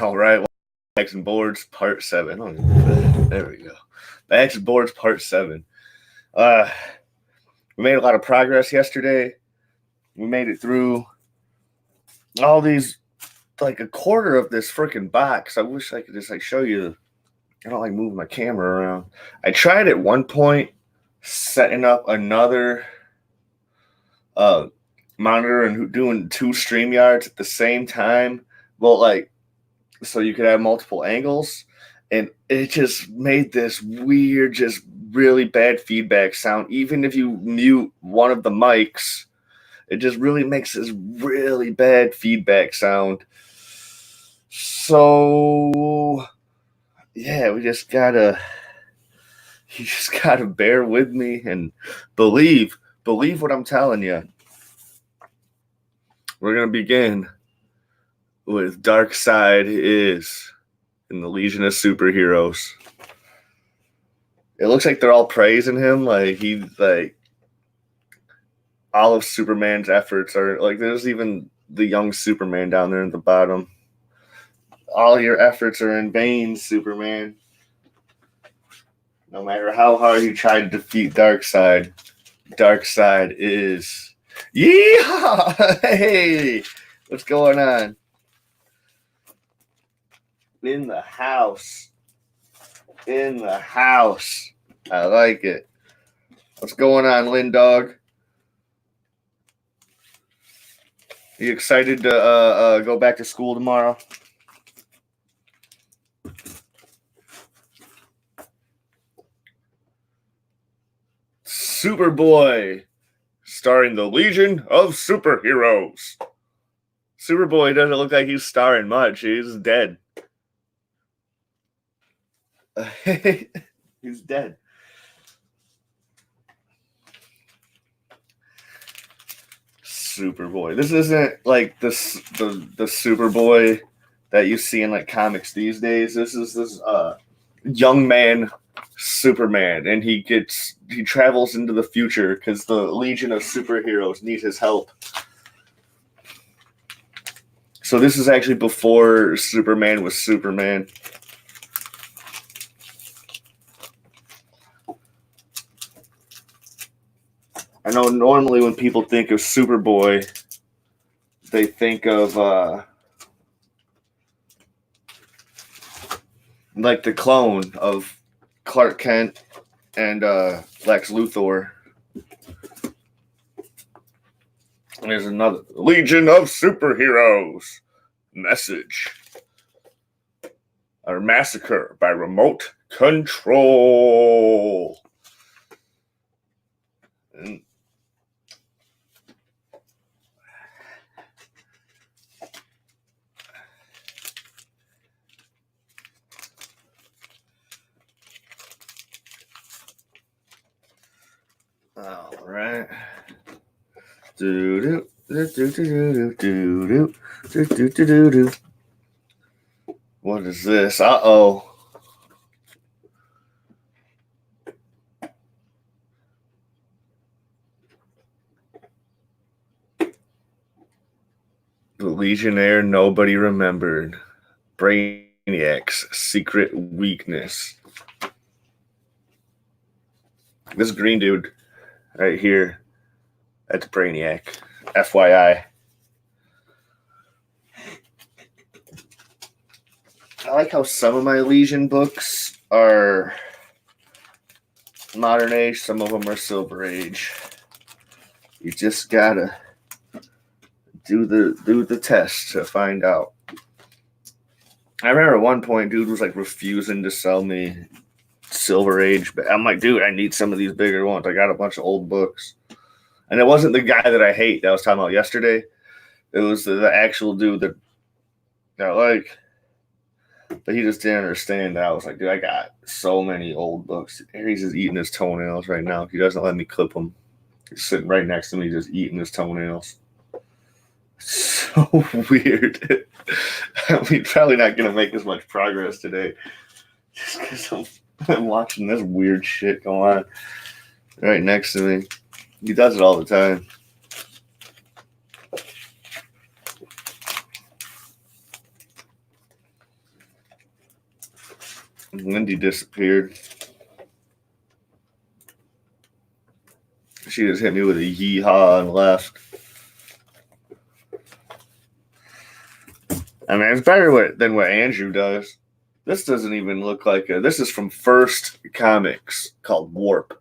All right, well, Backs and Boards Part 7. There we go. Backs and Boards Part 7. Uh, we made a lot of progress yesterday. We made it through all these, like a quarter of this freaking box. I wish I could just show you. I don't like moving my camera around. I tried at one point setting up another uh, monitor and doing two StreamYards at the same time. Well, so you could have multiple angles, and it just made this weird, just really bad feedback sound. Even if you mute one of the mics, it just really makes this really bad feedback sound. So yeah, you just gotta bear with me and believe what I'm telling you. We're gonna begin with Darkseid is in the Legion of Superheroes. It looks like they're all praising him. All of Superman's efforts are there's even the young Superman down there at the bottom. All your efforts are in vain, Superman. No matter how hard you try to defeat Darkseid, Darkseid is. Yeehaw! Hey! What's going on? In the house. I like it. What's going on, Lynn Dog? You excited to go back to school tomorrow? Superboy, starring the Legion of Superheroes. Superboy doesn't look like he's starring much. He's dead. He's dead. Superboy. This isn't like the Superboy that you see in like comics these days. This is this young man Superman, and he travels into the future because the Legion of Superheroes need his help. So this is actually before Superman was Superman. I know normally when people think of Superboy, they think of like the clone of Clark Kent and Lex Luthor. And there's another Legion of Superheroes message. Or massacre by remote control. And all right. What is this? Uh-oh. The Legionnaire nobody remembered. Brainiac's secret weakness. This green dude right here, that's Brainiac. FYI. I like how some of my Legion books are modern age, some of them are Silver Age. You just gotta do the test to find out. I remember at one point, dude was like refusing to sell me Silver Age, but I'm like, dude, I need some of these bigger ones. I got a bunch of old books. And it wasn't the guy that I hate that I was talking about yesterday. It was the actual dude that I like. But he just didn't understand that. I was like, dude, I got so many old books. He's just eating his toenails right now. He doesn't let me clip them. He's sitting right next to me just eating his toenails. So weird. We're probably not going to make as much progress today. Just because I'm watching this weird shit go on right next to me. He does it all the time. Lindy disappeared. She just hit me with a yeehaw and left. I mean, it's better than what Andrew does. This doesn't even look like a... This is from First Comics called Warp.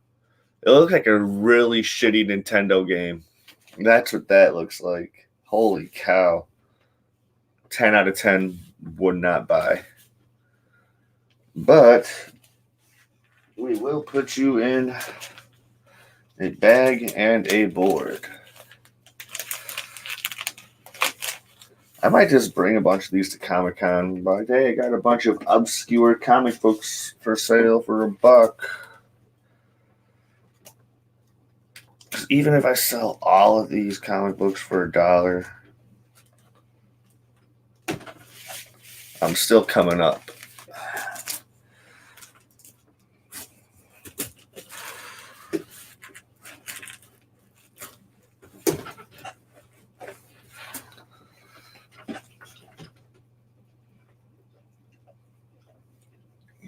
It looks like a really shitty Nintendo game. That's what that looks like. Holy cow. 10 out of 10 would not buy. But we will put you in a bag and a board. I might just bring a bunch of these to Comic-Con. Like, hey, I got a bunch of obscure comic books for sale for $1. Even if I sell all of these comic books for $1, I'm still coming up.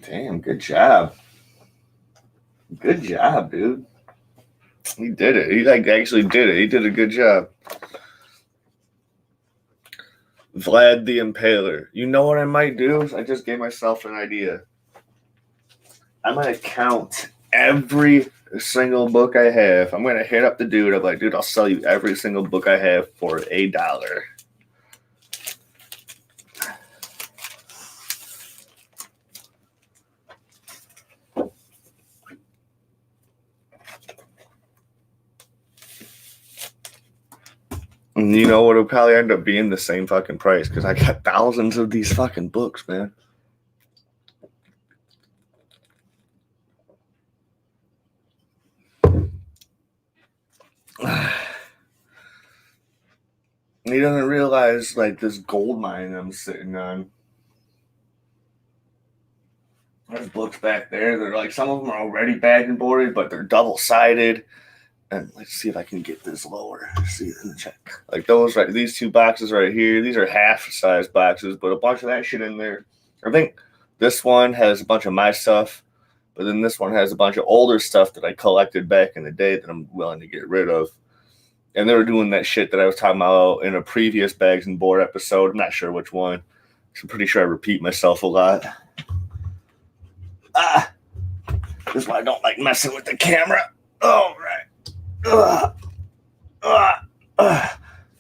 Damn, good job. Good job, dude. He did it. He actually did it. He did a good job. Vlad the Impaler. You know what I might do? I just gave myself an idea. I'm going to count every single book I have. I'm going to hit up the dude. I'm like, dude, I'll sell you every single book I have for $1. And you know what? It'll probably end up being the same fucking price because I got thousands of these fucking books, man. He doesn't realize, like, this gold mine I'm sitting on. There's books back there. They're like, some of them are already bagged and boarded, but they're double-sided. And let's see if I can get this lower. See, check. Like those, right? These two boxes right here. These are half-size boxes, but a bunch of that shit in there. I think this one has a bunch of my stuff, but then this one has a bunch of older stuff that I collected back in the day that I'm willing to get rid of. And they were doing that shit that I was talking about in a previous Bags and Board episode. I'm not sure which one. I'm pretty sure I repeat myself a lot. This is why I don't like messing with the camera. All right.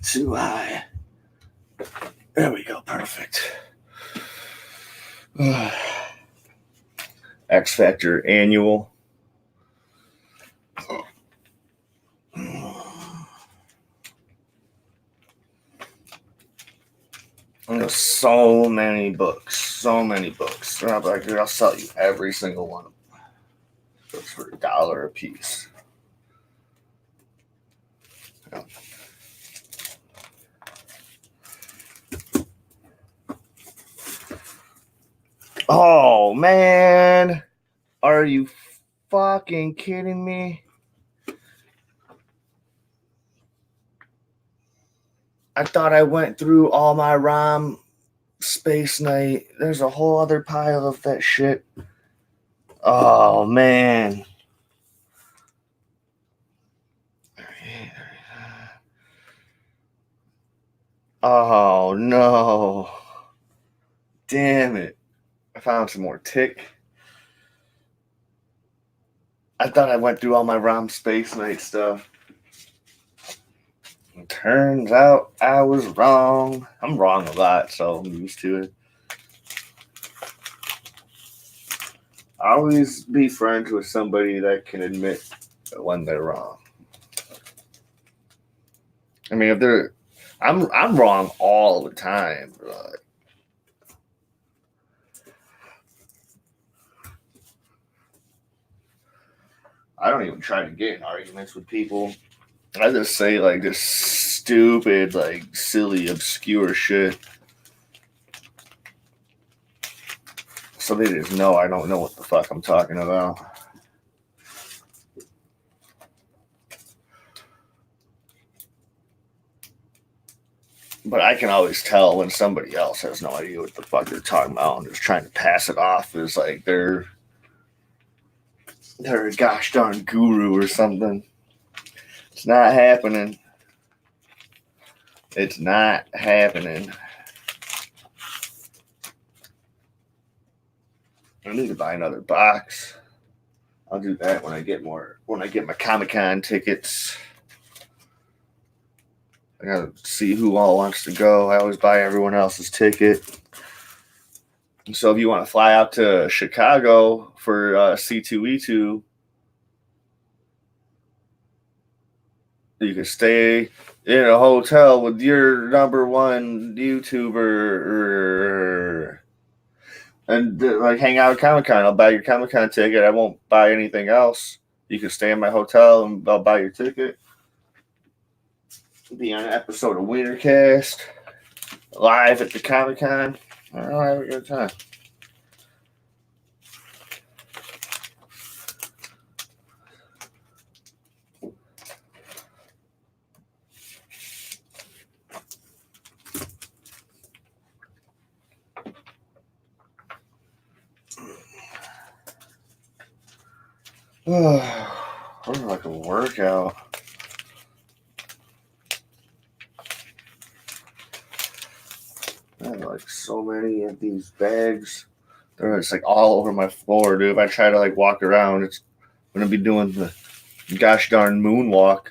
Too high. There we go. Perfect. X Factor Annual. There's so many books. So many books. And I'm like, dude, I'll sell you every single one of them. Books for $1 a piece. Yeah. Oh, man. Are you fucking kidding me? I thought I went through all my ROM Space Knight. There's a whole other pile of that shit. Oh, man. Oh, no. Damn it. I found some more Tick. I thought I went through all my ROM Space Knight stuff. It turns out I was wrong. I'm wrong a lot, so I'm used to it. Always be friends with somebody that can admit when they're wrong. I mean, if they're, I'm wrong all the time, but I don't even try to get in arguments with people. I just say like this stupid, like silly, obscure shit. So they just know I don't know what the fuck I'm talking about. But I can always tell when somebody else has no idea what the fuck they're talking about and is trying to pass it off as like they're a gosh darn guru or something. It's not happening. It's not happening. I need to buy another box. I'll do that when I get my Comic-Con tickets. I gotta see who all wants to go. I always buy everyone else's ticket. So if you want to fly out to Chicago for C2E2, you can stay in a hotel with your number one YouTuber and like hang out at Comic-Con. I'll buy your Comic-Con ticket. I won't buy anything else. You can stay in my hotel and I'll buy your ticket. Be on an episode of Wintercast live at the Comic-Con. I'll have a good time. Looks like a workout. I have like so many of these bags. They're just like all over my floor, dude. If I try to like walk around, it's gonna be doing the gosh darn moonwalk.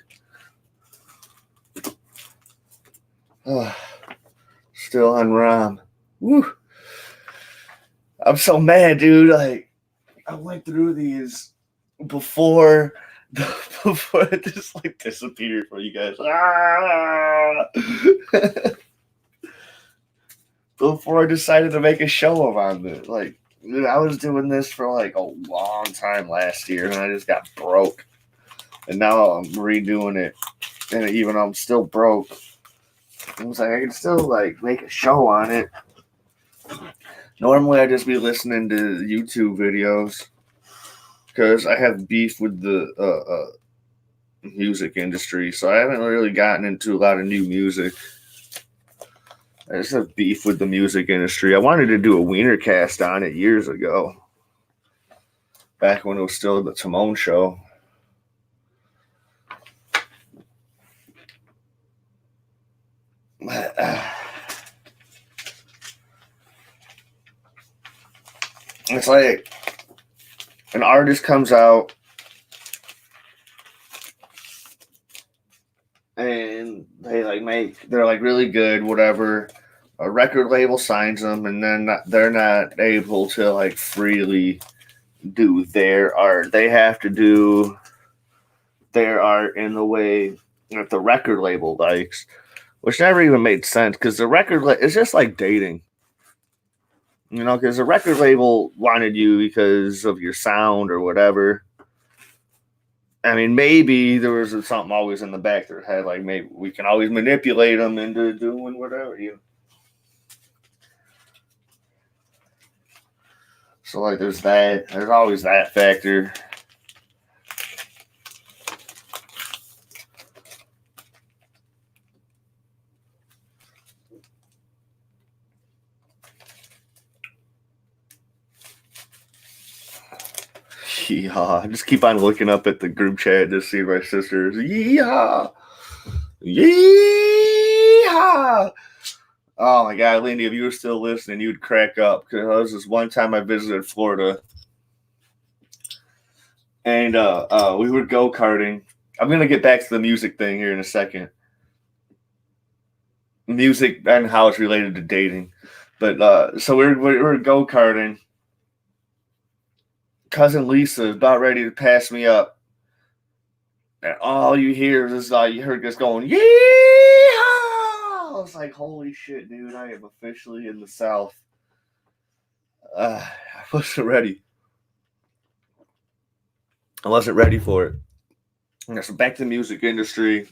Still on ROM. Woo! I'm so mad, dude. Like I went through these before it just like disappeared for you guys. Before I decided to make a show about it. Like, dude, I was doing this for like a long time last year and I just got broke. And now I'm redoing it. And even though I'm still broke, I was like, I can still like make a show on it. Normally I'd just be listening to YouTube videos because I have beef with the music industry. So I haven't really gotten into a lot of new music. I just have beef with the music industry. I wanted to do a Wienercast on it years ago. Back when it was still the Timon Show. It's like an artist comes out and they're like really good, whatever. A record label signs them, and then they're not able to like freely do their art. They have to do their art in the way that the record label likes, which never even made sense because the record it's just like dating. You know, because the record label wanted you because of your sound or whatever. I mean, maybe there was something always in the back of their head, like maybe we can always manipulate them into doing whatever. So, like, there's that. There's always that factor. Yeehaw. I just keep on looking up at the group chat to see my sisters. Yeehaw. Yeehaw. Oh my God, Lindy, if you were still listening, you'd crack up. Because there was this one time I visited Florida. And we would go karting. I'm going to get back to the music thing here in a second. Music and how it's related to dating. But so we're go karting. Cousin Lisa is about ready to pass me up. And all you hear is you heard this going, yeehaw! I was like, holy shit, dude, I am officially in the South. I wasn't ready. I wasn't ready for it. So back to the music industry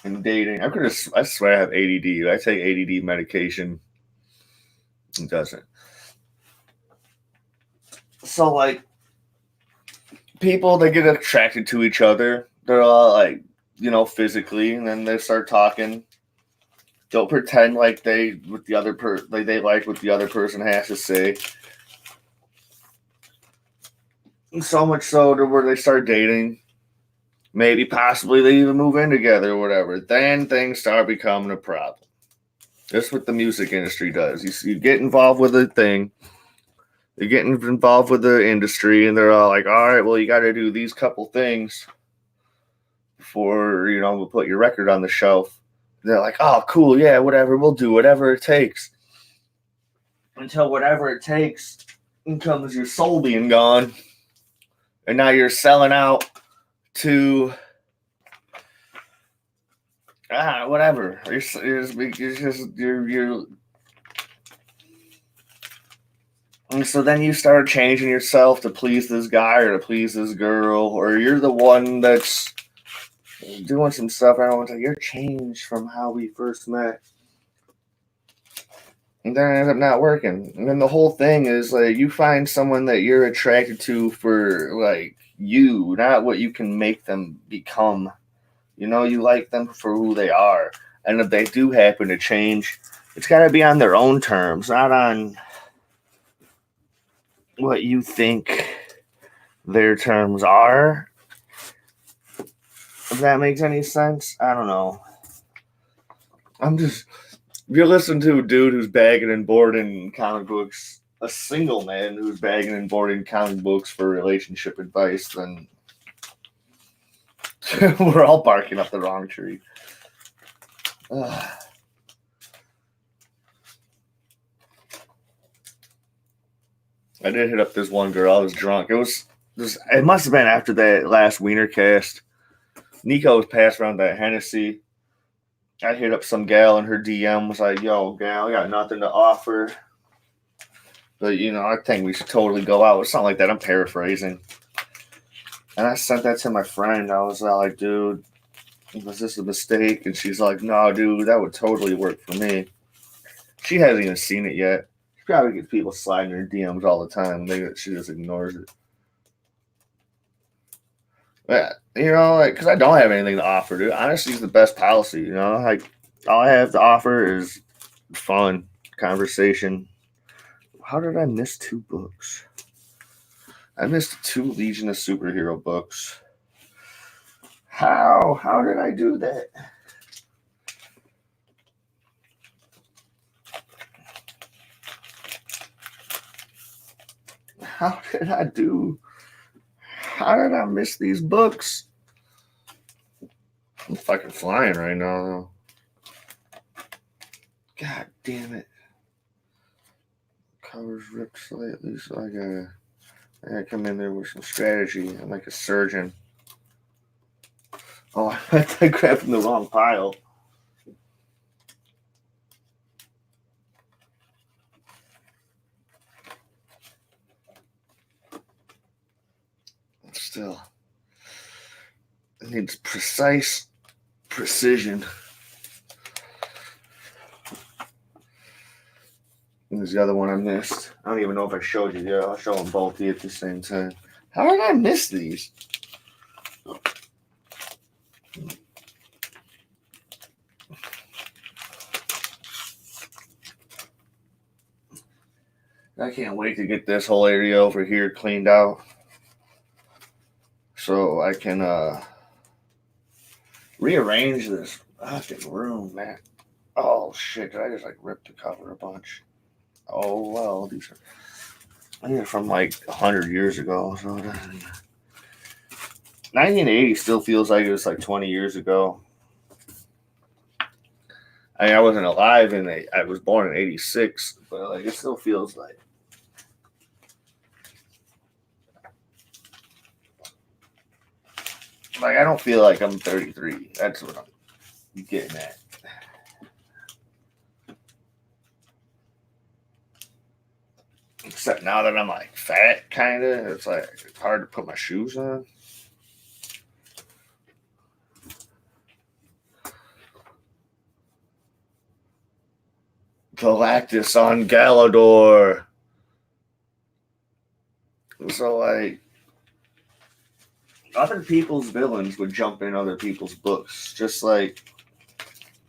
and dating. I swear I have ADD. I take ADD medication. It doesn't. So, like, people, they get attracted to each other. They're all, like, physically, and then they start talking. Don't pretend like they like what the other person has to say. So much so to where they start dating. Maybe possibly they even move in together or whatever. Then things start becoming a problem. That's what the music industry does. You get involved with a thing, you're getting involved with the industry, and they're all like, all right, well, you got to do these couple things before, we'll put your record on the shelf. And they're like, oh, cool, yeah, whatever, we'll do whatever it takes. Until whatever it takes comes your soul being gone. And now you're selling out to whatever. And so then you start changing yourself to please this guy or to please this girl, or you're the one that's doing some stuff. I don't want to. You're changed from how we first met, and then it ends up not working. And then the whole thing is like you find someone that you're attracted to for like you, not what you can make them become. You like them for who they are. And if they do happen to change, it's got to be on their own terms, not on what you think their terms are. If that makes any sense, I don't know. If you're listening to a dude who's bagging and boarding comic books, a single man who's bagging and boarding comic books for relationship advice, then we're all barking up the wrong tree. I did hit up this one girl. I was drunk. It must have been after that last Wiener cast. Nico was passing around that Hennessy. I hit up some gal in her DM, was like, yo, gal, I got nothing to offer. But, I think we should totally go out. It's something like that. I'm paraphrasing. And I sent that to my friend. I was like, dude, was this a mistake? And she's like, no, dude, that would totally work for me. She hasn't even seen it yet. She probably gets people sliding her DMs all the time. She just ignores it. Yeah, because I don't have anything to offer, dude. Honesty is the best policy, Like, all I have to offer is fun, conversation. How did I miss 2 books? I missed 2 Legion of Superhero books. How? How did I do that? How did I miss these books? I'm fucking flying right now. God damn it. Covers ripped slightly, so I gotta come in there with some strategy. I'm like a surgeon. Oh, I grabbed from the wrong pile. Still, it needs precise precision. And there's the other one I missed. I don't even know if I showed you. Yeah, I'll show them both at the same time. How did I miss these? I can't wait to get this whole area over here cleaned out so I can rearrange this fucking room, man. Oh shit, did I just rip the cover a bunch? Oh well, these are from like 100 years ago, so 1980 still feels like it was like 20 years ago. I mean, I wasn't alive I was born in 86, but like it still feels like I don't feel like I'm 33. That's what I'm getting at. Except now that I'm like fat, kind of, it's hard to put my shoes on. Galactus on Galador. So other people's villains would jump in other people's books, just like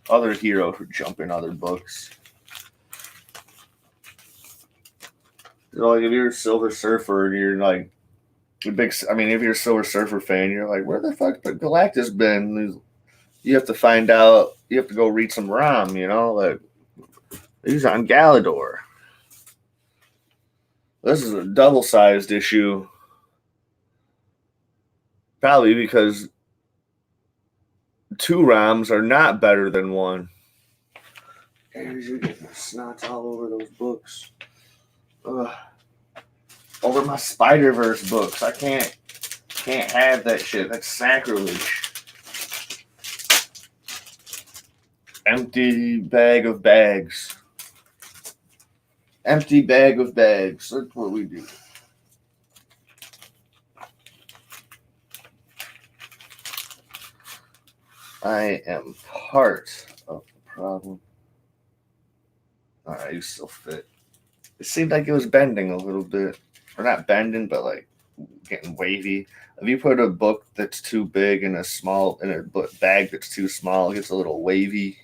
other heroes who jump in other books. Like if you're a Silver Surfer and you're like a big, if you're a Silver Surfer fan, you're like, where the fuck Galactus been? You have to find out. You have to go read some Rom. Like he's on Galador. This is a double-sized issue, probably because 2 ROMs are not better than 1. And you're getting snots all over those books. Ugh. Over my Spider-Verse books. I can't have that shit. That's sacrilege. Empty bag of bags. Empty bag of bags. That's what we do. I am part of the problem. Alright, you still fit. It seemed like it was bending a little bit. Or not bending, but like getting wavy. If you put a book that's too big in a bag that's too small, it gets a little wavy.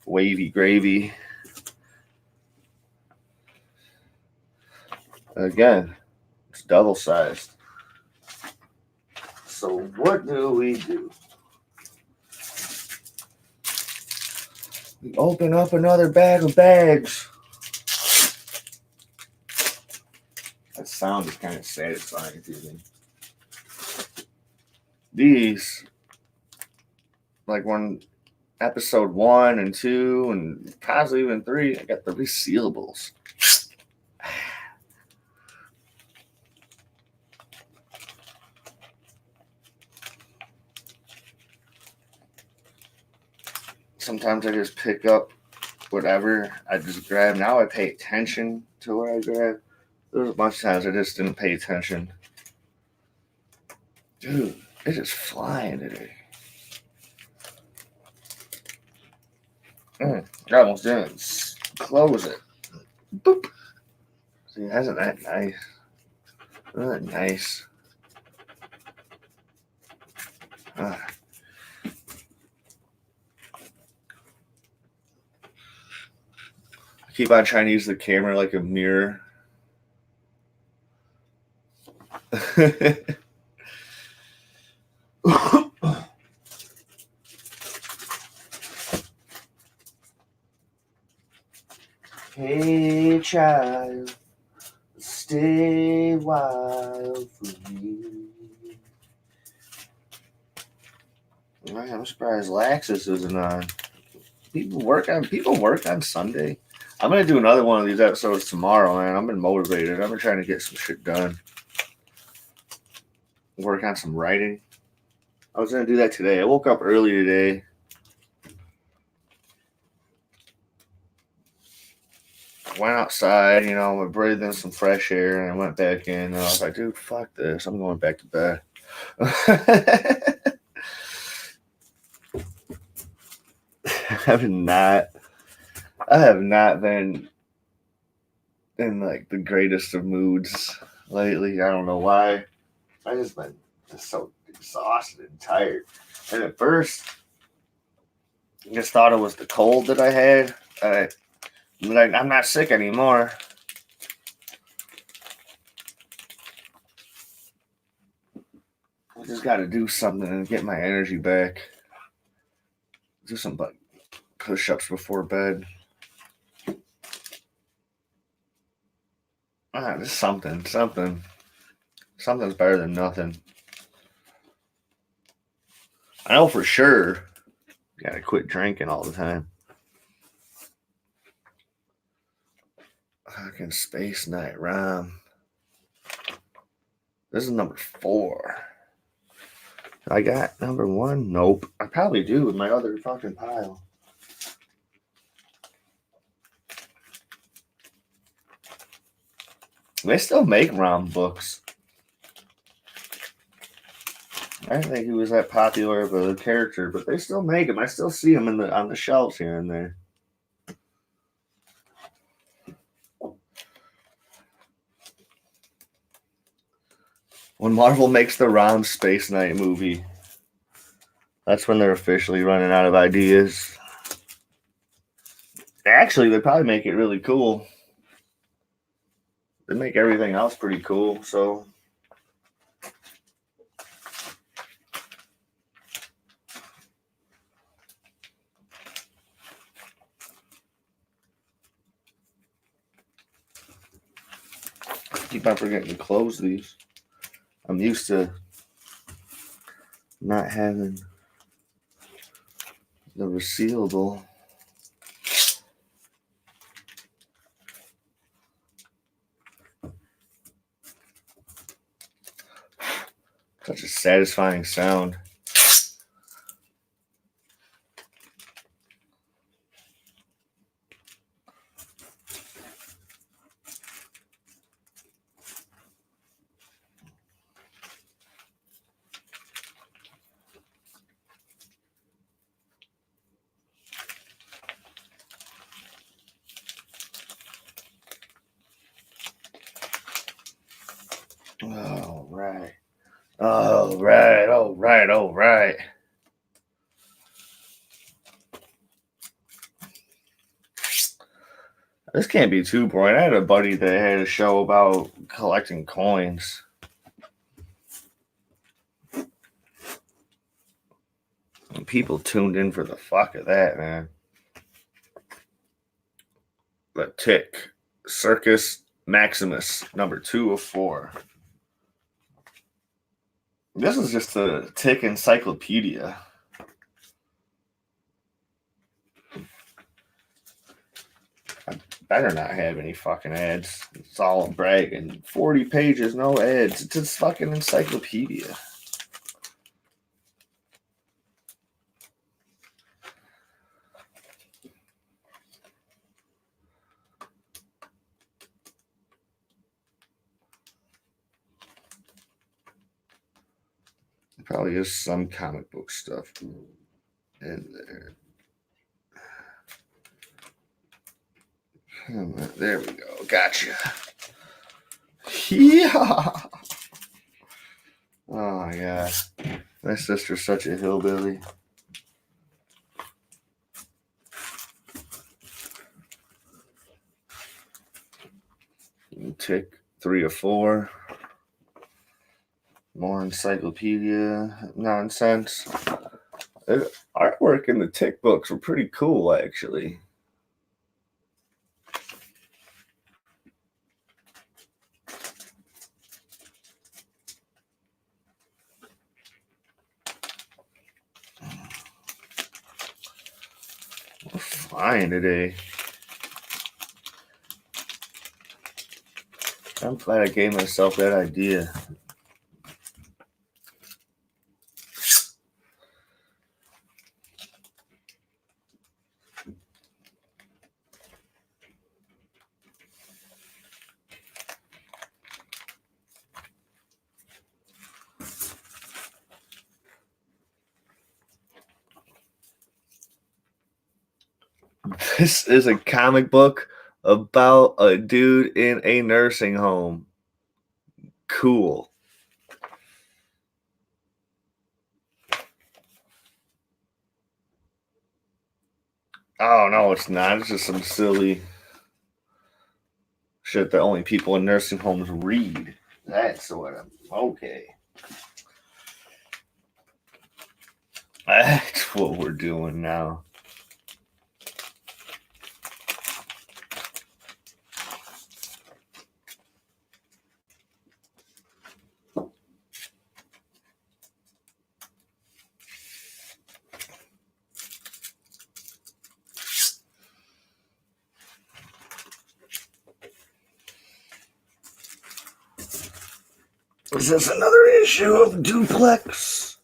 Wavy gravy. Again, it's double-sized. So what do? We open up another bag of bags. That sound is kind of satisfying to me. These, like when episode 1 and 2 and possibly even 3, I got the resealables. Sometimes I just pick up whatever I just grab. Now I pay attention to what I grab. There was a bunch of times I just didn't pay attention. Dude, it's just flying today. I almost didn't close it. Boop. See, isn't that nice? Isn't that nice? I keep on trying to use the camera like a mirror. Hey child, stay a while for me. I'm surprised Laxus isn't on. People work on Sunday. I'm gonna do another one of these episodes tomorrow, man. I've been motivated. I've been trying to get some shit done. Work on some writing. I was gonna do that today. I woke up early today. Went outside, I breathed in some fresh air, and I went back in. And I was like, dude, fuck this. I'm going back to bed. I have not been in like the greatest of moods lately. I don't know why. I just been so exhausted and tired. And at first, I just thought it was the cold that I had. I'm not sick anymore. I just got to do something and get my energy back. Do some push-ups before bed. Just something. Something's better than nothing. I know for sure. Gotta quit drinking all the time. Fucking Space Knight ROM. This is number 4. I got number 1? Nope. I probably do with my other fucking pile. They still make ROM books. I didn't think he was that popular of a character, but they still make them. I still see them on the shelves here and there. When Marvel makes the ROM Space Knight movie, that's when they're officially running out of ideas. Actually, they probably make it really cool. They make everything else pretty cool, so. Keep on forgetting to close these. I'm used to not having the resealable. Such a satisfying sound. All right. All right. All right. All right. This can't be too boring. I had a buddy that had a show about collecting coins. And people tuned in for the fuck of that, man. The Tick. Circus Maximus, number 2 of 4. This is just a Tick encyclopedia. I better not have any fucking ads. It's all bragging. 40 pages, no ads. It's a fucking encyclopedia. Probably is some comic book stuff in there. There we go. Gotcha. Yeah. Oh my god. My sister's such a hillbilly. Tick 3 of 4. More encyclopedia nonsense. Artwork in the Tick books were pretty cool, actually. We're flying today. I'm glad I gave myself that idea. This is a comic book about a dude in a nursing home. Cool. Oh, no, it's not. It's just some silly shit that only people in nursing homes read. That's what I'm. Okay. That's what we're doing now. Is this another issue of Duplex?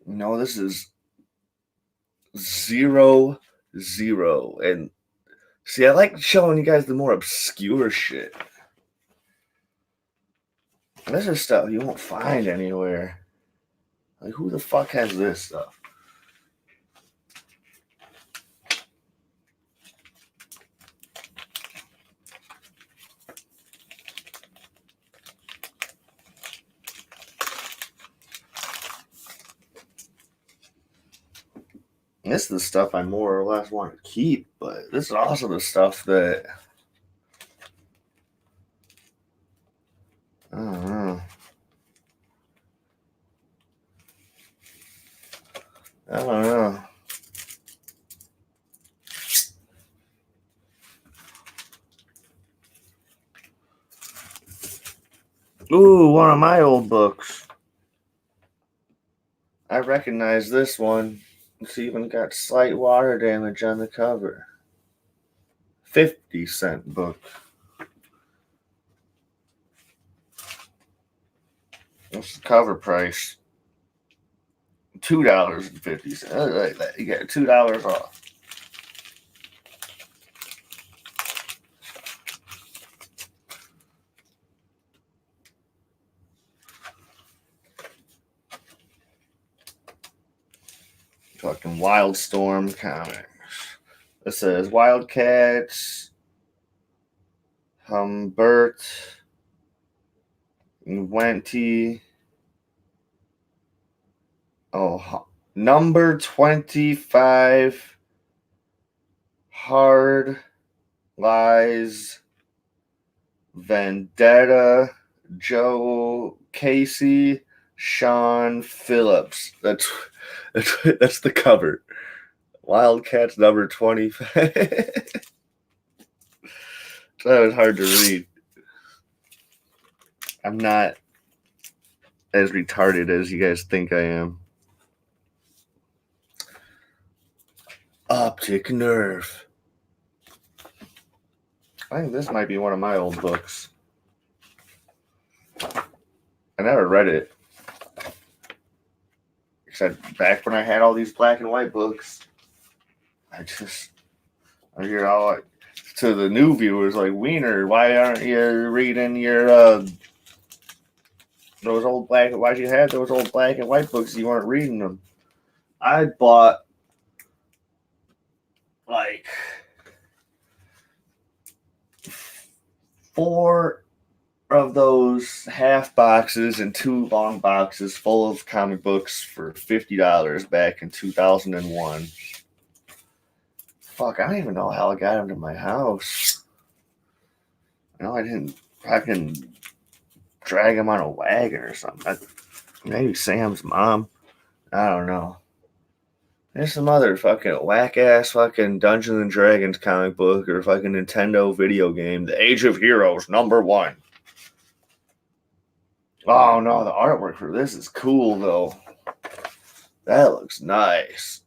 No, this is 0-0. And see, I like showing you guys the more obscure shit. This is stuff you won't find anywhere. Like, who the fuck has this stuff? This is the stuff I more or less want to keep, but this is also the stuff that I don't know. I don't know. Ooh, one of my old books. I recognize this one. It's even got slight water damage on the cover. 50-cent book. What's the cover price? $2.50. You get $2 off. Fucking Wildstorm comics. It says Wildcats, Humbert, Wenti. Oh, number 25. Hard Lies, Vendetta, Joe Casey, Sean Phillips. That's the cover. Wildcats number 25. That was hard to read. I'm not as retarded as you guys think I am. Optic Nerve. I think this might be one of my old books. I never read it. Except back when I had all these black and white books. I hear all like, to the new viewers like, Wiener, why aren't you reading your those old black? Why'd you have those old black and white books? You weren't reading them. I bought like 4 of those half boxes and 2 long boxes full of comic books for $50 back in 2001. Fuck, I don't even know how I got them to my house. No, I didn't fucking drag them on a wagon or something. Maybe Sam's mom. I don't know. There's some other fucking whack-ass fucking Dungeons and Dragons comic book or fucking Nintendo video game. The Age of Heroes #1. Oh no, the artwork for this is cool though. That looks nice.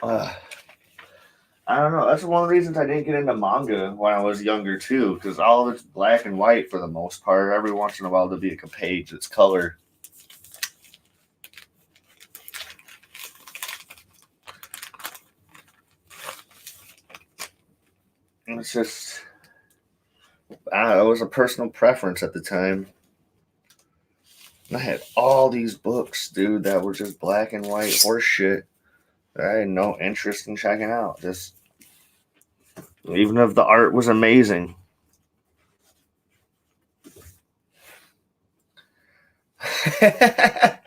I don't know. That's one of the reasons I didn't get into manga when I was younger too, because all of it's black and white for the most part. Every once in a while there'll be a page that's color. It's just, it was a personal preference at the time. And I had all these books, dude, that were just black and white horse shit that I had no interest in checking out. Just, even if the art was amazing. I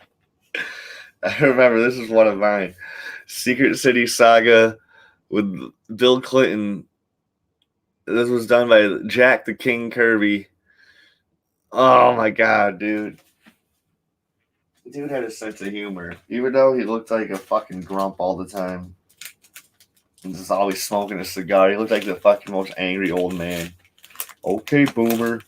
remember this is one of mine. Secret City Saga with Bill Clinton. This was done by Jack the King Kirby. Oh my god, dude. Dude had a sense of humor. Even though he looked like a fucking grump all the time. And just always smoking a cigar. He looked like the fucking most angry old man. Okay, boomer.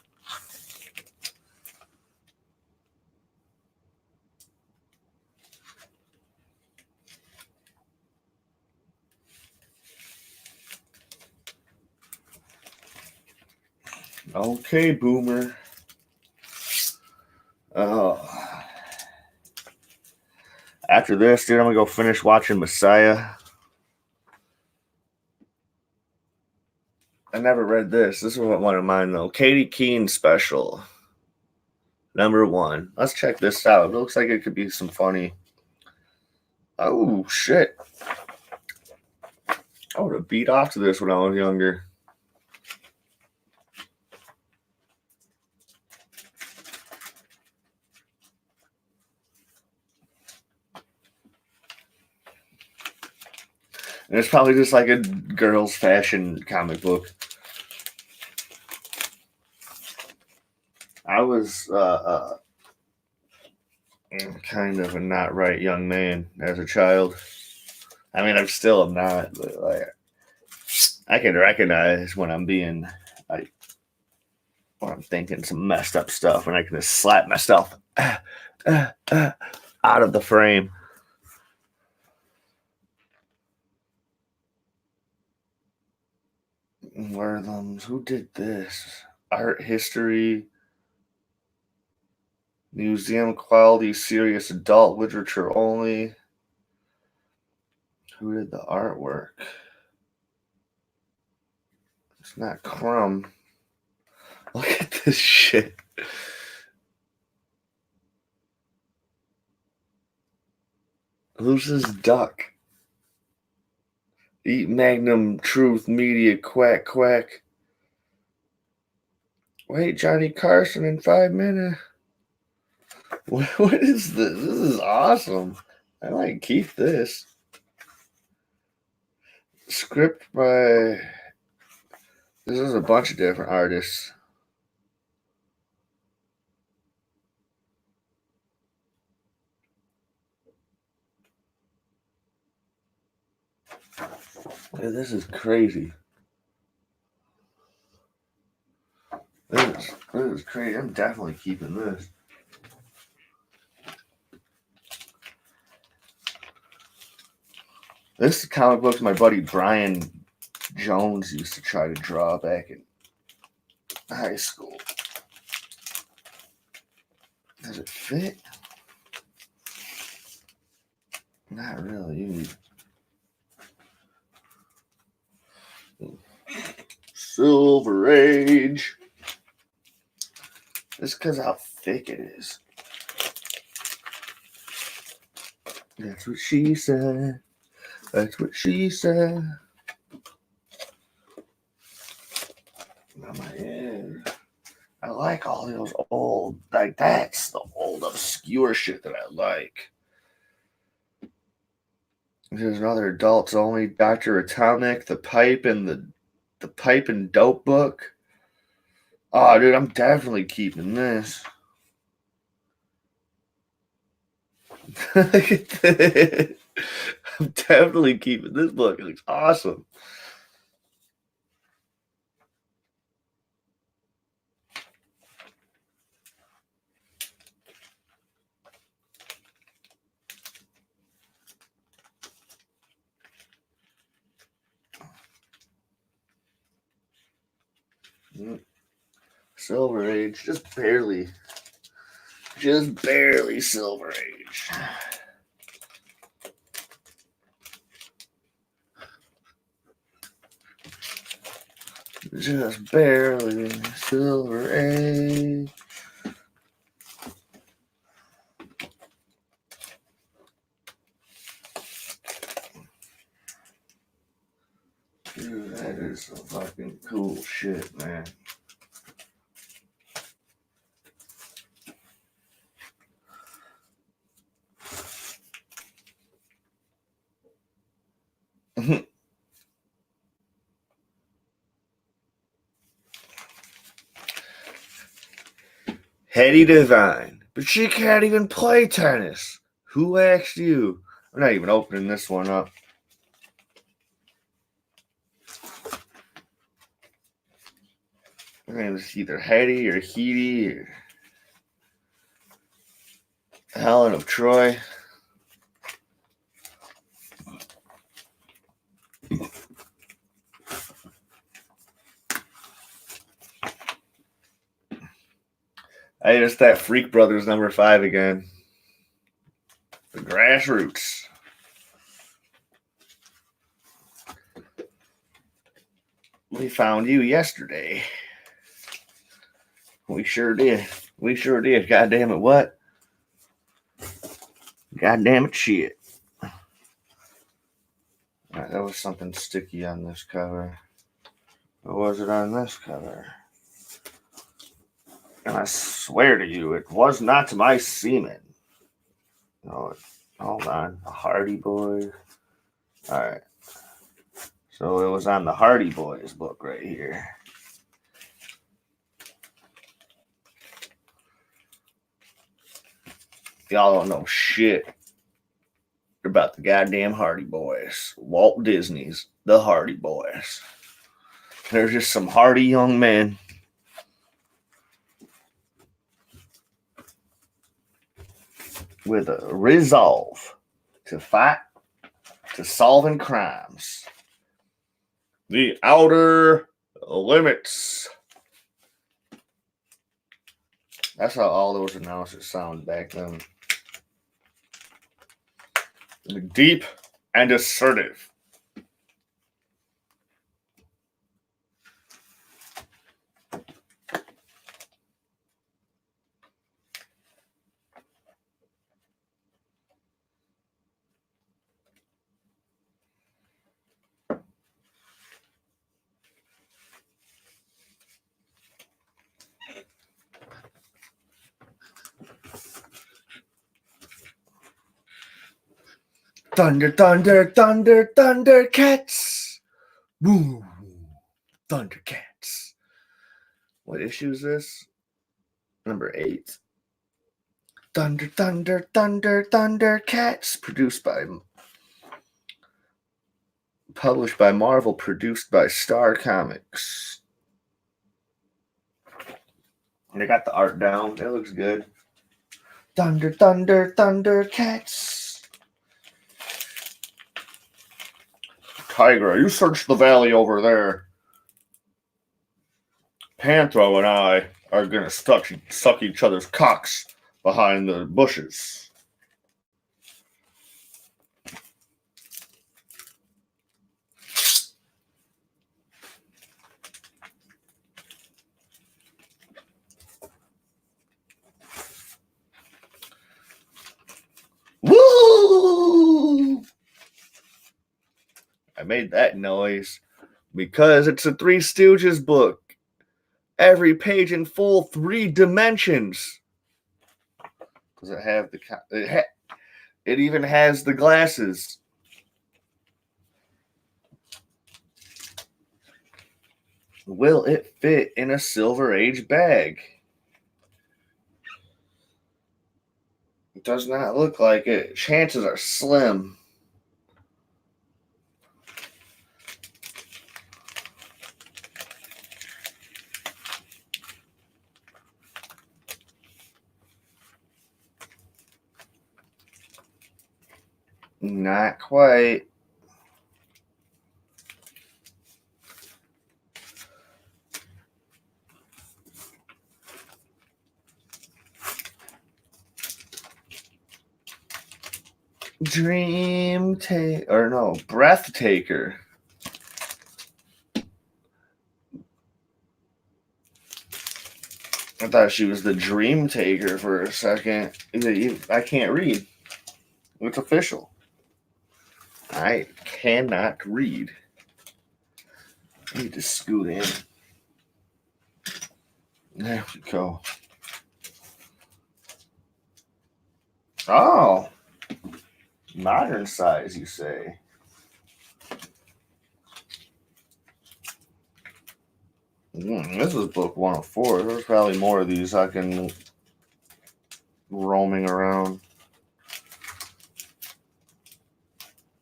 Okay, boomer. Oh. After this, dude, I'm gonna go finish watching Messiah. I never read this. This is one of mine though. Katie Keene special. #1. Let's check this out. It looks like it could be some funny. Oh shit. I would have beat off to this when I was younger. And it's probably just like a girl's fashion comic book. I was kind of a not right young man as a child. I mean, I'm still am not, but like I can recognize when I'm being like when I'm thinking some messed up stuff, and I can just slap myself out of the frame. Worthams, who did this? Art history, museum quality, serious adult literature only. Who did the artwork? It's not Crumb. Look at this shit. Who's this duck? Eat Magnum Truth Media quack quack. Wait, Johnny Carson in 5 minutes. What is this? This is awesome. I might keep this. Script by. This is a bunch of different artists. This is crazy. This is crazy. I'm definitely keeping this. This comic book my buddy Brian Jones used to try to draw back in high school. Does it fit? Not really. Silver Age. Just because how thick it is. That's what she said. That's what she said. Oh my head. I like all those old, like that's the old obscure shit that I like. There's another adults only Dr. Atomic, The Pipe, and the Pipe and Dope book. Oh, dude, I'm definitely keeping this. Look at this. I'm definitely keeping this book. It looks awesome. Silver Age, just barely Silver Age. Just barely Silver Age. Dude, that is some fucking cool shit, man. Hetty Devine, but she can't even play tennis. Who asked you? I'm not even opening this one up. Her name is either Hetty or Heedy or Helen of Troy. I just that Freak Brothers #5 again. The Grassroots. We found you yesterday. We sure did. We sure did. God damn it, what? God damn it, shit. Right, that was something sticky on this cover. What was it on this cover? And I swear to you, it was not my semen. No, hold on. The Hardy Boys. All right. So it was on the Hardy Boys book right here. Y'all don't know shit about the goddamn Hardy Boys. Walt Disney's The Hardy Boys. They're just some hardy young men with a resolve to fight, to solving crimes. The Outer Limits. That's how all those announcers sound back then. Deep and assertive. Thunder, thunder, thunder, Thundercats. Woo. Thundercats. What issue is this? Number 8. Thunder, thunder, thunder, Thundercats. Published by Marvel, produced by Star Comics. They got the art down. It looks good. Thunder, thunder, Thundercats. Tigra, you search the valley over there. Panthro and I are gonna suck each other's cocks behind the bushes. Woo! I made that noise because it's a Three Stooges book. Every page in full 3 dimensions. Does it have it even has the glasses. Will it fit in a Silver Age bag? It does not look like it. Chances are slim. Not quite. Breathtaker. I thought she was the Dream Taker for a second. I can't read. It's official. I cannot read. I need to scoot in. There we go. Oh. Modern size, you say? This is book 104. There's probably more of these I can roaming around.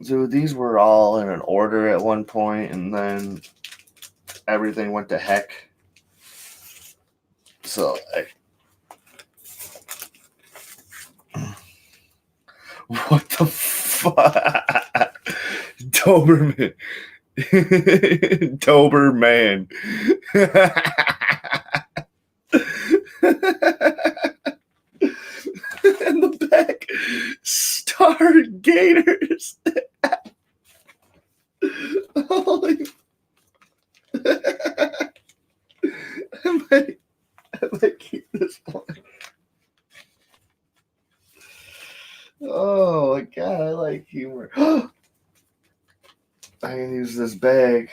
So these were all in an order at one point, and then everything went to heck. So, what the fuck? Doberman. Doberman. In the back, Star Gators. Holy. I might keep this one. Oh my god, I like humor. I can use this bag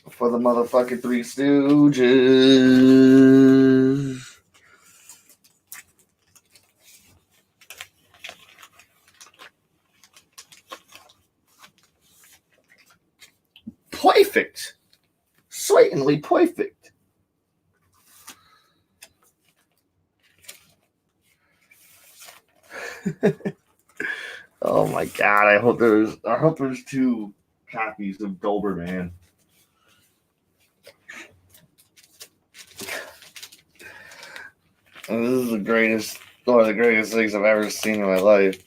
for the motherfucking Three Stooges. Slightly perfect. Oh my god! I hope there's 2 copies of Doberman. And this is one of the greatest things I've ever seen in my life.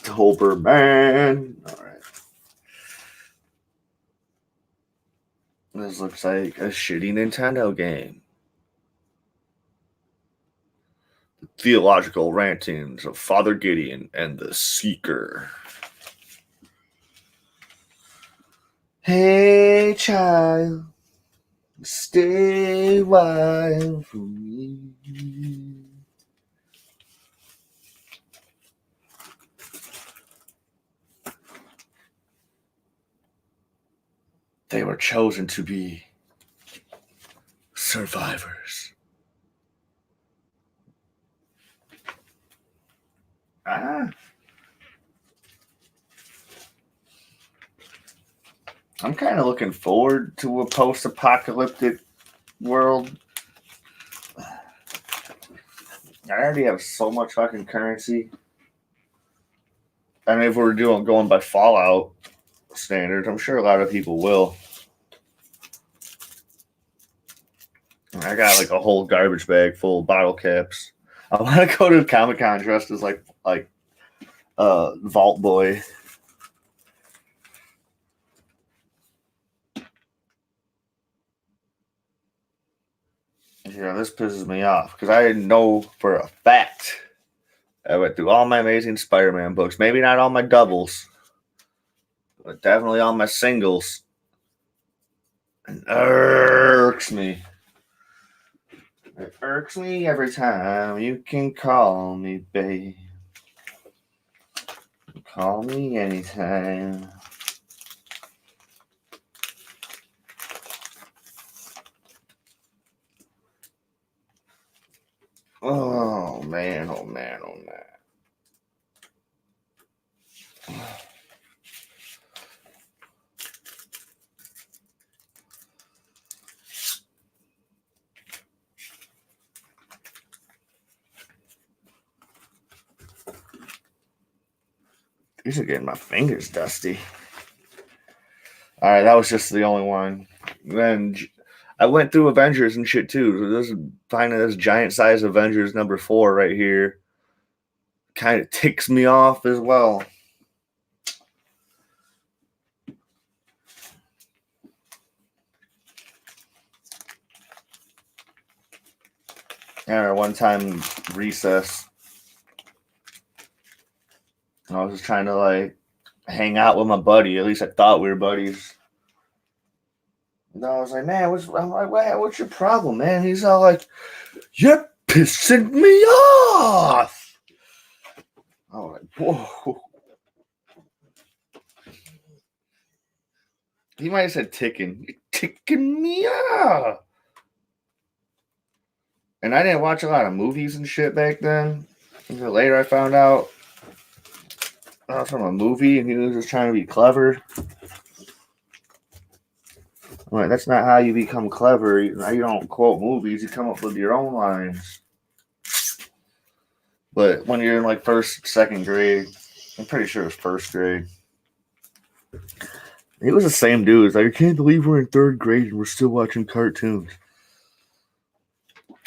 Doberman. All right. This looks like a shitty Nintendo game. The theological rantings of Father Gideon and the Seeker. Hey, child, stay a while for me. They were chosen to be survivors. I'm kind of looking forward to a post-apocalyptic world. I already have so much fucking currency. And if we're going by Fallout standards, I'm sure a lot of people will. I got like a whole garbage bag full of bottle caps. I want to go to Comic-Con dressed as like Vault Boy. Yeah, this pisses me off because I know for a fact I went through all my Amazing Spider-Man books. Maybe not all my doubles, but definitely all my singles. It irks me. It irks me every time. You can call me, babe. Call me anytime. Oh man, oh man, oh man. These are getting my fingers dusty. All right, that was just the only one. Then I went through Avengers and shit too. So this finding this giant size Avengers number 4 right here kind of ticks me off as well. Yeah, one time recess, I was just trying to like hang out with my buddy. At least I thought we were buddies. And I was like, man, what's your problem, man? He's all like, you're pissing me off. I was like, whoa. He might have said ticking. You're ticking me off. And I didn't watch a lot of movies and shit back then. Until later I found out I was from a movie and he was just trying to be clever. I'm like, that's not how you become clever. You don't quote movies, you come up with your own lines. But when you're in like first, second grade, I'm pretty sure it was first grade. It was the same dude. It's like, I can't believe we're in third grade and we're still watching cartoons.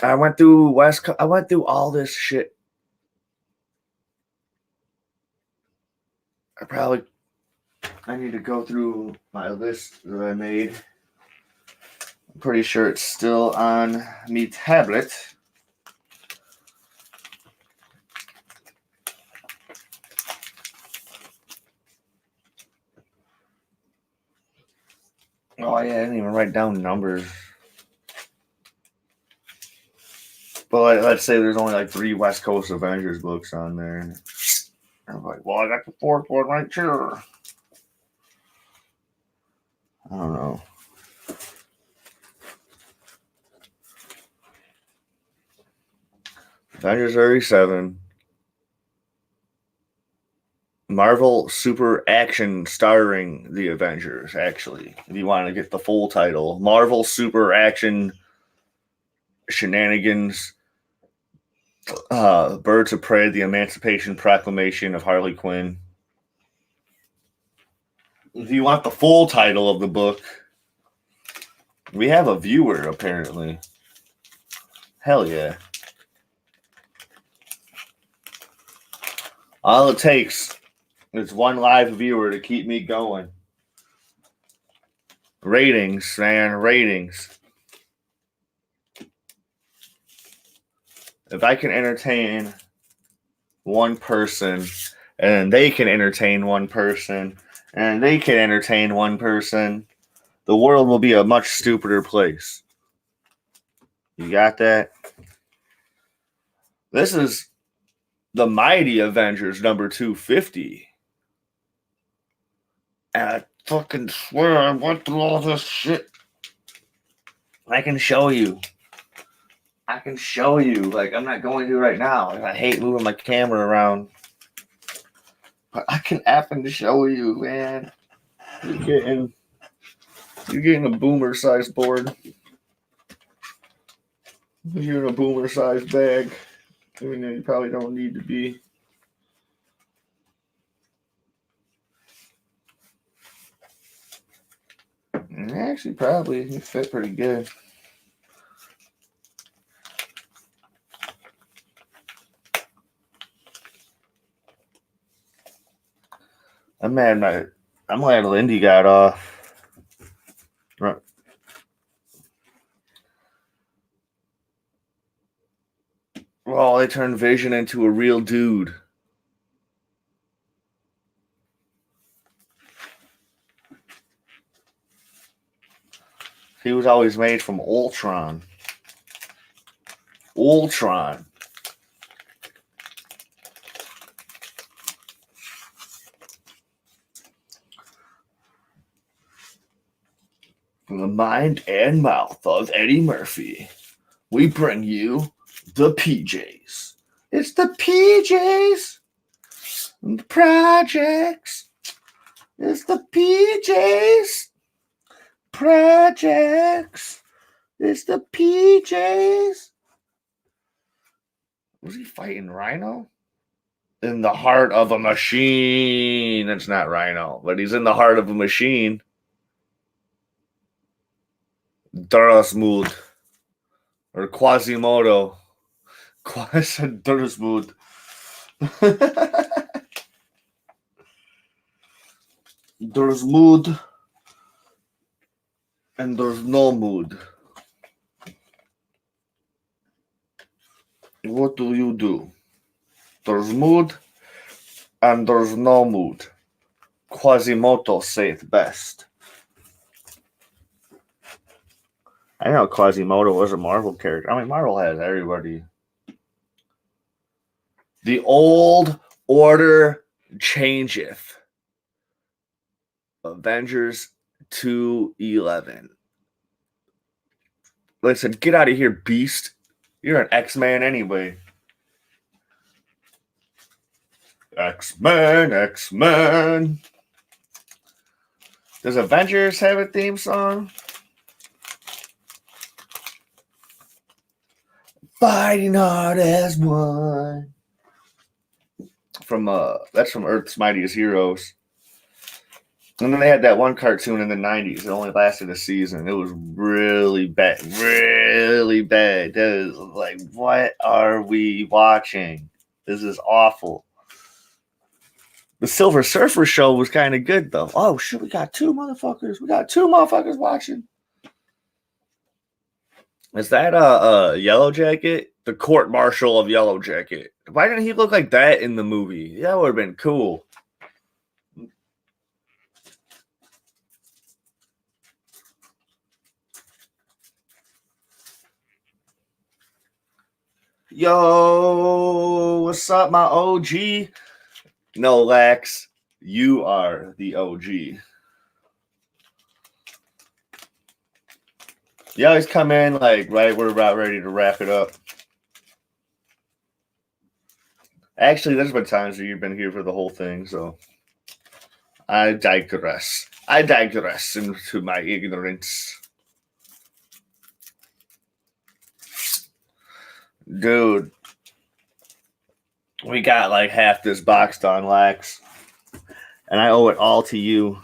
I went through I went through all this shit. I need to go through my list that I made. I'm pretty sure it's still on me tablet. Oh yeah, I didn't even write down numbers. But let's say there's only like 3 West Coast Avengers books on there. I'm like, well, I got the 4th one right here. I don't know. Avengers 37. Marvel Super Action starring the Avengers, actually. If you want to get the full title. Marvel Super Action Shenanigans, Birds of Prey, The Emancipation Proclamation of Harley Quinn. If you want the full title of the book, we have a viewer, apparently. Hell yeah. All it takes is one live viewer to keep me going. Ratings, man, ratings. If I can entertain one person, and they can entertain one person, and they can entertain one person, the world will be a much stupider place. You got that? This is the Mighty Avengers number 250. And I fucking swear I went through all this shit. I can show you. Like, I'm not going to right now. I hate moving my camera around. But I can happen to show you, man. You're getting a boomer-sized board. You're in a boomer-sized bag. I mean, you probably don't need to be. Actually, probably. You fit pretty good. I'm glad Lindy got off. Right. Well, they turned Vision into a real dude. He was always made from Ultron. From the mind and mouth of Eddie Murphy, we bring you the PJs. It's the PJs. The projects. It's the PJs. Projects. It's the PJs. Was he fighting Rhino? In the heart of a machine. It's not Rhino, but he's in the heart of a machine. Durasmood. Or Quasimodo. Durasmood. There's mood. And there's no mood. What do you do? There's mood and there's no mood. Quasimodo say it best. I know Quasimodo was a Marvel character. I mean, Marvel has everybody. The old order changeth. Avengers 2:11. Listen, get out of here, Beast. You're an X-Man anyway. X-Men. Does Avengers have a theme song? Fighting hard as one. That's from Earth's Mightiest Heroes. And then they had that one cartoon in the 90s. It only lasted a season. It was really bad. Really bad. It was like, what are we watching? This is awful. The Silver Surfer show was kind of good, though. Oh, shit, we got two motherfuckers. Watching. Is that a Yellow Jacket? The court marshal of Yellow Jacket. Why didn't he look like that in the movie? That would have been cool. Yo, what's up, my OG? No, Lex, you are the OG. You always come in like right, we're about ready to wrap it up. Actually, there's been times where you've been here for the whole thing, so I digress. I digress into my ignorance. Dude, we got like half this box done, Lax, and I owe it all to you.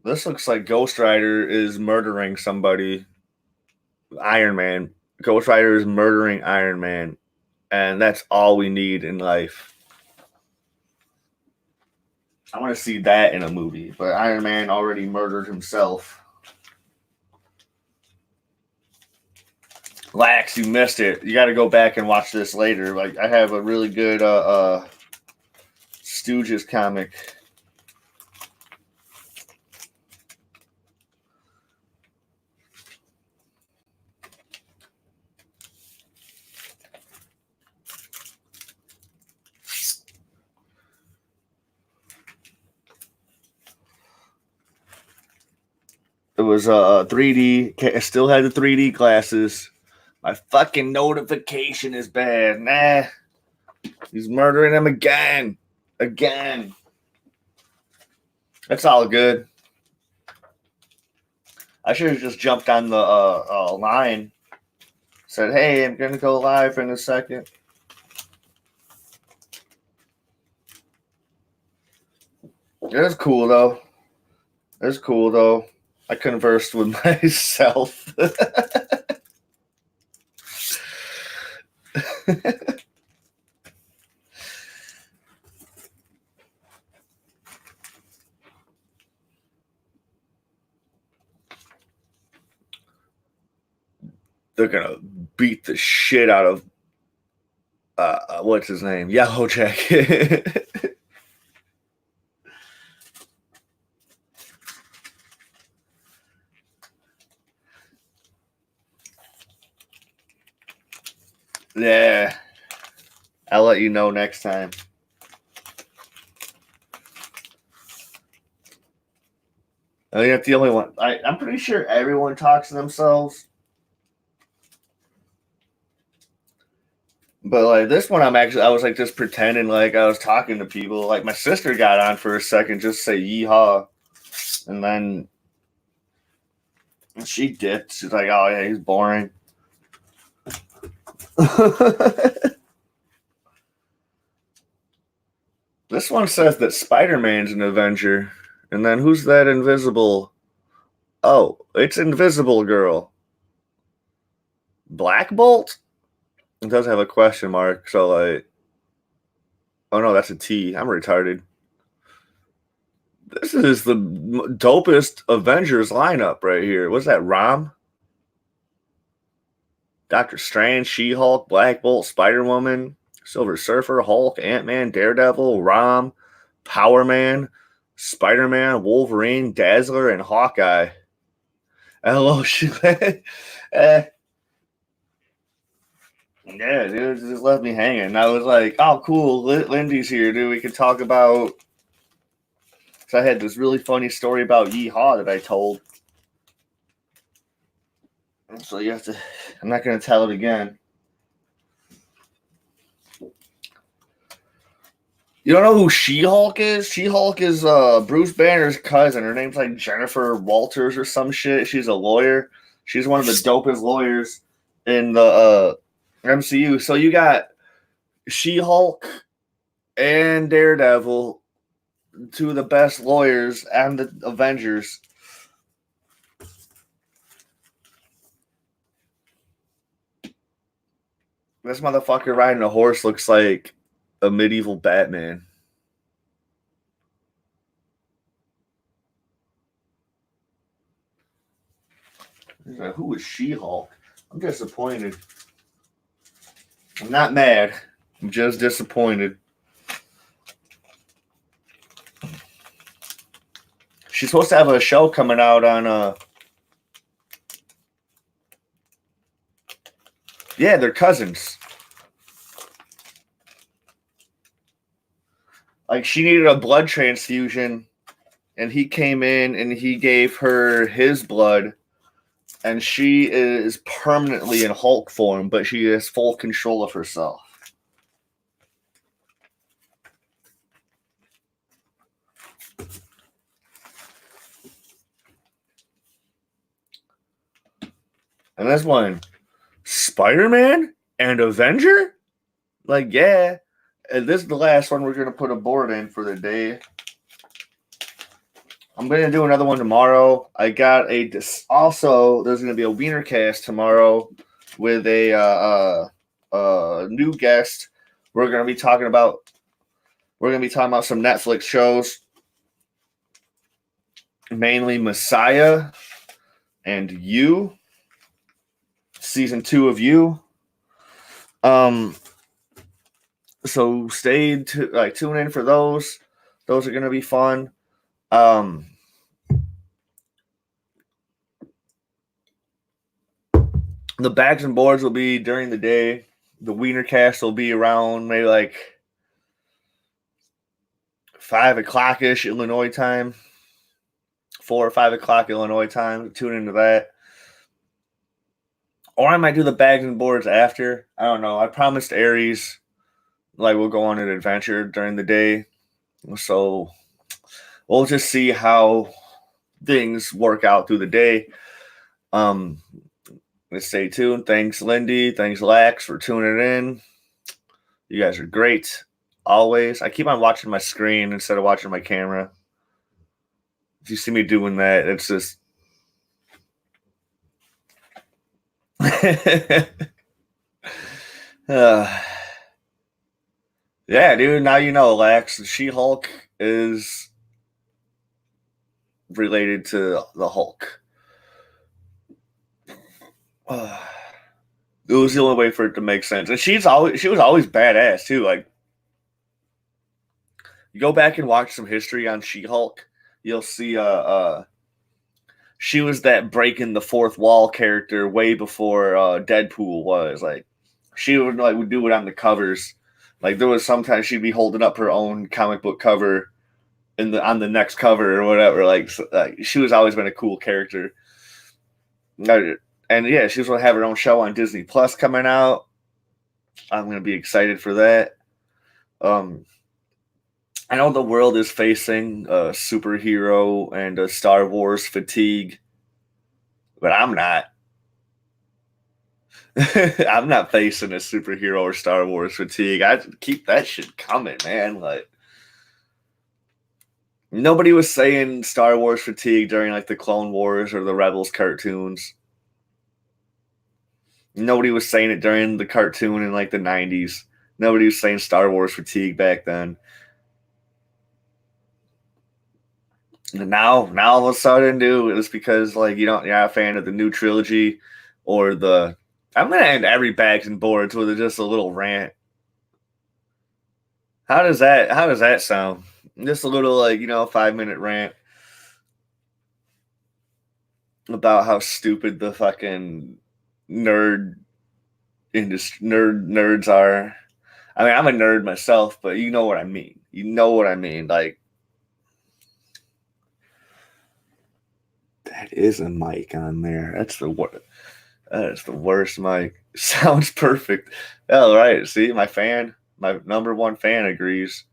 This looks like Ghost Rider is murdering somebody. Iron Man. Ghost Rider is murdering Iron Man, and that's all we need in life. I want to see that in a movie, but Iron Man already murdered himself. Lax, you missed it. You got to go back and watch this later. Like, I have a really good Stooges comic. It was 3D. I still had the 3D glasses. My fucking notification is bad. Nah. He's murdering him again. Again. That's all good. I should have just jumped on the line. Said, hey, I'm going to go live in a second. It's cool, though. It's cool, though. I conversed with myself. They're gonna beat the shit out of what's his name? Yellow Jacket. Yeah. I'll let you know next time. I think that's the only one. I'm pretty sure everyone talks to themselves. But like this one, I was like just pretending like I was talking to people. Like my sister got on for a second, just say yeehaw, and then she dipped. She's like, "Oh yeah, he's boring." This one says that Spider-Man's an Avenger, and then who's that invisible? Oh, it's Invisible Girl. Black Bolt? It does have a question mark, so like, oh no, that's a T. I'm retarded. This is the dopest Avengers lineup right here. What's that, Rom? Doctor Strange, She-Hulk, Black Bolt, Spider-Woman, Silver Surfer, Hulk, Ant-Man, Daredevil, Rom, Power Man, Spider-Man, Wolverine, Dazzler, and Hawkeye. Hello, yeah, dude, just left me hanging. I was like, oh, cool, Lindy's here, dude. We can talk about. So I had this really funny story about Yeehaw that I told. So you have to. I'm not going to tell it again. You don't know who She-Hulk is? She-Hulk is Bruce Banner's cousin. Her name's like Jennifer Walters or some shit. She's a lawyer. She's one of the dopest lawyers in the MCU. So you got She-Hulk and Daredevil, two of the best lawyers, and the Avengers. This motherfucker riding a horse looks like a medieval Batman. He's like, who is She-Hulk? I'm disappointed. I'm not mad. I'm just disappointed. She's supposed to have a show coming out on yeah, they're cousins. Like she needed a blood transfusion and he came in and he gave her his blood and she is permanently in Hulk form, but she has full control of herself. And this one, Spider-Man and Avenger? Like, yeah. And this is the last one we're going to put a board in for the day. I'm going to do another one tomorrow. I got also, there's going to be a Wiener cast tomorrow with a new guest. We're going to be talking about some Netflix shows, mainly Messiah and You, season 2 of You. So tune in for those. Those are going to be fun. The bags and boards will be during the day. The Wiener cast will be around maybe like 5 o'clock ish Illinois time, 4 or 5 o'clock Illinois time. Tune into that. Or I might do the bags and boards after. I don't know. I promised Aries like we'll go on an adventure during the day. So we'll just see how things work out through the day. Let's stay tuned. Thanks, Lindy. Thanks, Lax, for tuning in. You guys are great. Always. I keep on watching my screen instead of watching my camera. If you see me doing that, it's just yeah, dude. Now you know, Lax. She-Hulk is related to the Hulk. It was the only way for it to make sense, and she was always badass too. Like, you go back and watch some history on She-Hulk, you'll see she was that breaking the fourth wall character way before Deadpool was. Like, she would do it on the covers. Like, there was sometimes she'd be holding up her own comic book cover on the next cover or whatever. Like she was always been a cool character. And yeah, she's going to have her own show on Disney Plus coming out. I'm going to be excited for that. I know the world is facing superhero and Star Wars fatigue, but I'm not. I'm not facing a superhero or Star Wars fatigue. I keep that shit coming, man. Like, nobody was saying Star Wars fatigue during like the Clone Wars or the Rebels cartoons. Nobody was saying it during the cartoon in like the 90s. Nobody was saying Star Wars fatigue back then. And now all of a sudden, dude, it's because like you're not a fan of the new trilogy or the. I'm gonna end every bags and boards with just a little rant. How does that sound? Just a little 5-minute rant about how stupid the fucking nerds are. I mean, I'm a nerd myself, but you know what I mean. You know what I mean. Like, that is a mic on there. That's the worst. That is the worst mic. Sounds perfect. All right. See, my number one fan agrees.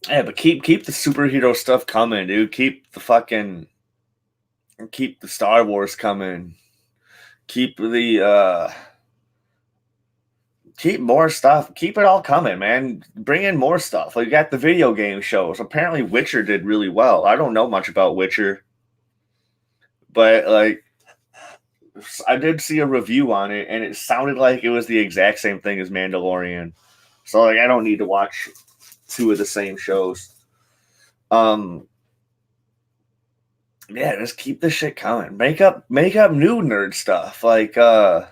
Yeah, but keep the superhero stuff coming, dude. Keep the Star Wars coming. Keep more stuff. Keep it all coming, man. Bring in more stuff. Like, you got the video game shows. Apparently Witcher did really well. I don't know much about Witcher, but like, I did see a review on it and it sounded like it was the exact same thing as Mandalorian. So like, I don't need to watch 2 of the same shows. Yeah, just keep this shit coming. Make up new nerd stuff. Like The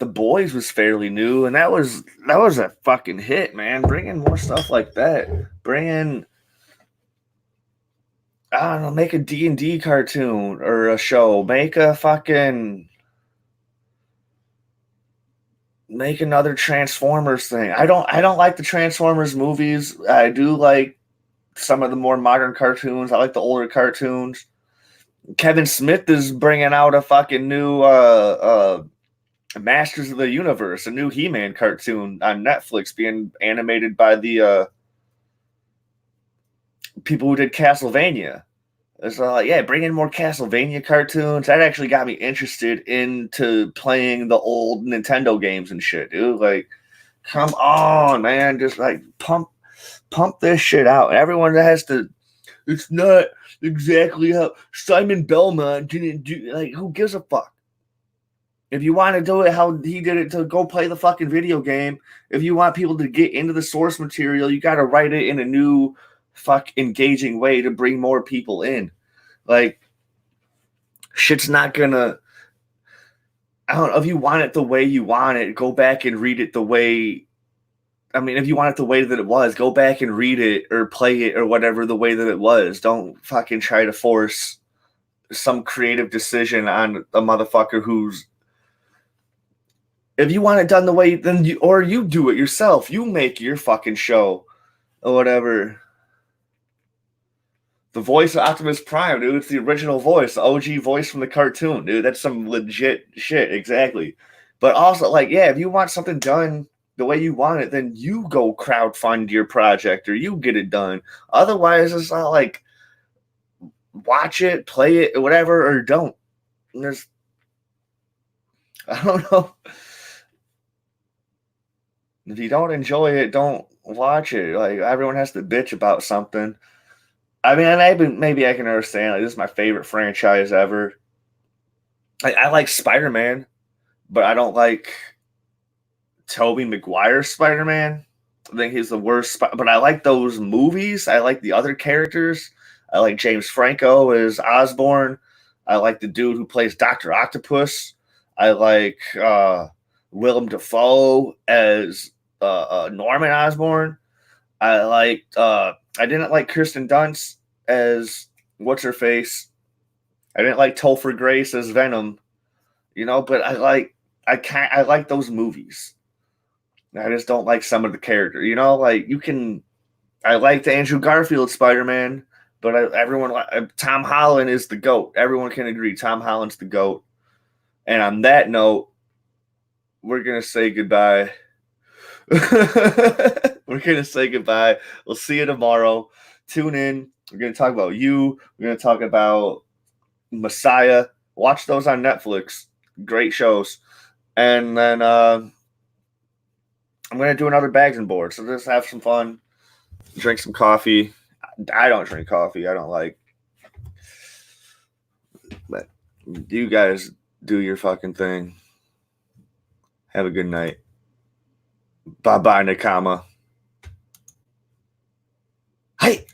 Boys was fairly new, and that was a fucking hit, man. Bring in more stuff like that. Bring in, I don't know, make a D&D cartoon or a show. Make another Transformers thing. I don't like the Transformers movies. I do like some of the more modern cartoons. I like the older cartoons. Kevin Smith is bringing out a fucking new Masters of the Universe, a new He-Man cartoon on Netflix, being animated by the people who did Castlevania. It's like, yeah, bring in more Castlevania cartoons. That actually got me interested into playing the old Nintendo games and shit, dude. Like, come on, man, just like pump this shit out. Everyone has to. It's not exactly how Simon Belmont didn't do. Like, who gives a fuck? If you want to do it how he did it, to go play the fucking video game. If you want people to get into the source material, you got to write it in a new, engaging way to bring more people in. Like, shit's not gonna. I don't know, if you want it the way you want it, go back and read it the way. I mean, if you want it the way that it was, go back and read it or play it or whatever the way that it was. Don't fucking try to force some creative decision on a motherfucker who's. If you want it done the way, then you do it yourself. You make your fucking show or whatever. The voice of Optimus Prime, dude. It's the original voice, the OG voice from the cartoon, dude. That's some legit shit, exactly. But also, like, yeah, if you want something done the way you want it, then you go crowdfund your project or you get it done. Otherwise, it's not like watch it, play it, or whatever, or don't. There's, I don't know. If you don't enjoy it, don't watch it. Like, everyone has to bitch about something. I mean, maybe I can understand. Like, this is my favorite franchise ever. I like Spider-Man, but I don't like Tobey Maguire's Spider-Man. I think he's the worst. But I like those movies. I like the other characters. I like James Franco as Osborn. I like the dude who plays Dr. Octopus. I like Willem Dafoe as Norman Osborn. I didn't like Kirsten Dunst as what's her face. I didn't like Topher Grace as Venom, but I like those movies. I just don't like some of the character, I liked Andrew Garfield Spider-Man, but Tom Holland is the GOAT. Everyone can agree Tom Holland's the GOAT. And on that note, we're going to say goodbye. We're going to say goodbye. We'll see you tomorrow. Tune in. We're going to talk about you. We're going to talk about Messiah. Watch those on Netflix. Great shows. And then I'm going to do another Bags and Boards. So just have some fun. Drink some coffee. I don't drink coffee. I don't like. But you guys do your fucking thing. Have a good night. Bye-bye, Nakama. Hey!